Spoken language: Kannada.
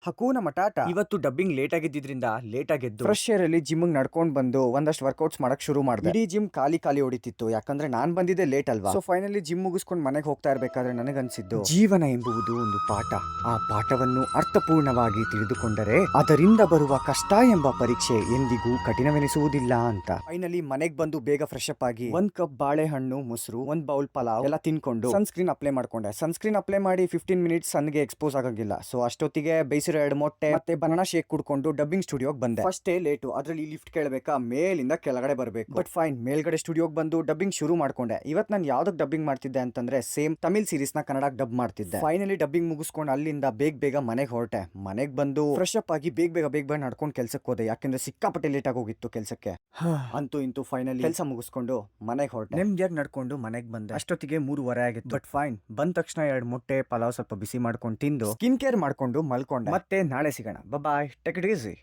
ಹಕೂನ ಮಟಾಟ. ಇವತ್ತು ಡಬ್ಬಿಂಗ್ ಲೇಟ್ ಆಗಿದ್ದಿದ್ರಿಂದ ಲೇಟ್ ಆಗಿದ್ದು ಫ್ರೆಶ್ ಏರ್ ಅಲ್ಲಿ ಜಿಮ್ ನಡ್ಕೊಂಡ್ ಬಂದು ಒಂದಷ್ಟು ವರ್ಕೌಟ್ಸ್ ಮಾಡಕ್ ಶುರು ಮಾಡಿದೆ. ಇಡೀ ಜಿಮ್ ಖಾಲಿ ಹೊಡಿತಿತ್ತು, ಯಾಕಂದ್ರೆ ನಾನ್ ಬಂದಿದ್ದೆ ಲೇಟ್ ಅಲ್ವಾ. ಸೊ ಫೈನಲಿ ಜಿಮ್ ಮುಗಿಸ್ಕೊಂಡು ಮನೆಗೆ ಹೋಗ್ತಾ ಇರ್ಬೇಕಾದ್ರೆ ನನಗನ್ಸಿದ್ದು, ಜೀವನ ಎಂಬುವುದು ಒಂದು ಪಾಠ. ಆ ಪಾಠವನ್ನು ಅರ್ಥಪೂರ್ಣವಾಗಿ ತಿಳಿದುಕೊಂಡರೆ ಅದರಿಂದ ಬರುವ ಕಷ್ಟ ಎಂಬ ಪರೀಕ್ಷೆ ಎಂದಿಗೂ ಕಠಿಣವೆನಿಸುವುದಿಲ್ಲ ಅಂತ. ಫೈನಲಿ ಮನೆಗ್ ಬಂದು ಬೇಗ ಫ್ರೆಶ್ ಅಪ್ ಆಗಿ ಒಂದ್ ಕಪ್ ಬಾಳೆಹಣ್ಣು, ಮೊಸರು, ಒಂದ್ ಬೌಲ್ ಪಲಾವ್ ಎಲ್ಲ ತಿನ್ಕೊಂಡು ಸನ್ಸ್ಕ್ರೀನ್ ಅಪ್ಲೈ ಮಾಡ್ಕೊಂಡೆ. ಸನ್ಸ್ಕ್ರೀನ್ ಅಪ್ಲೈ ಮಾಡಿ 15 ಮಿನಿಟ್ಸ್ ಸನ್ಗೆ ಎಕ್ಸ್ಪೋಸ್ ಆಗಂಗಿಲ್ಲ. ಸೊ ಅಷ್ಟೊತ್ತಿಗೆ ಬೇಯಿಸಿರೋ 2 ಮೊಟ್ಟೆ ಮತ್ತೆ ಬನಾನಾ ಶೇಕ್ ಕುಡ್ಕೊಂಡು ಡಬ್ಬಿಂಗ್ ಸ್ಟುಡಿಯೋಗೆ ಬಂದೆ. ಫಸ್ಟ್ ಲೇಟು, ಅದ್ರಲ್ಲಿ ಲಿಫ್ಟ್ ಕೇಳಬೇಕಾ, ಮೇಲಿಂದ ಕೆಳಗಡೆ ಬರಬೇಕು. ಬಟ್ ಫೈನ್, ಮೇಲ್ಗಡೆ ಸ್ಟುಡಿಯೋಗೆ ಬಂದು ಡಬ್ಬಿಂಗ್ ಶುರು ಮಾಡ್ಕೊಂಡೆ. ಇವತ್ತು ನಾನು ಯಾವ್ದಕ್ ಡಬ್ಬಿಂಗ್ ಮಾಡ್ತಿದ್ದೆ ಅಂತಂದ್ರೆ ಸೇಮ್ ತಮಿಳ್ ಸೀರೀಸ್ ನ ಕನ್ನಡ ಡಬ್ ಮಾಡ್ತಿದ್ದೆ. ಫೈನಲಿ ಡಬ್ಬಿಂಗ್ ಮುಗಿಸ್ಕೊಂಡು ಅಲ್ಲಿಂದ ಬೇಗ ಮನೆಗೆ ಹೊರಟೆ. ಮನೆಗೆ ಬಂದು ಫ್ರೆಶ್ ಅಪ್ ಆಗಿ ಬೇಗ ನಡ್ಕೊಂಡು ಕೆಲ್ಸಕ್ಕೆ ಹೋದೆ, ಯಾಕಂದ್ರೆ ಸಿಕ್ಕಾಪಟ್ಟೆ ಲೇಟ್ ಆಗಿ ಹೋಗಿತ್ತು ಕೆಲ್ಸಕ್ಕೆ. ಅಂತೂ ಇಂತೂ ಫೈನಲಿ ಕೆಲಸ ಮುಗಿಸ್ಕೊಂಡು ಮನೆಗೆ ಹೊರಟೆ. ನೆಮ್ಮದಿಯಾಗಿ ನಡ್ಕೊಂಡು ಮನೆಗೆ ಬಂದೆ. ಅಷ್ಟೊತ್ತಿಗೆ 3:30 ಆಗಿತ್ತು. ಬಟ್ ಫೈನ್, ಬಂದ ತಕ್ಷಣ 2 ಮೊಟ್ಟೆ ಪಲಾವ್ ಸ್ವಲ್ಪ ಬಿಸಿ ಮಾಡ್ಕೊಂಡು ತಿಂದು ಸ್ಕಿನ್ ಕೇರ್ ಮಾಡ್ಕೊಂಡು ಮಲ್ಕೊಂಡೆ. ಮತ್ತೆ ನಾಳೆ ಸಿಗೋಣ. ಬಾಯ್, ಟೇಕ್ ಇಟ್ ಈಸಿ.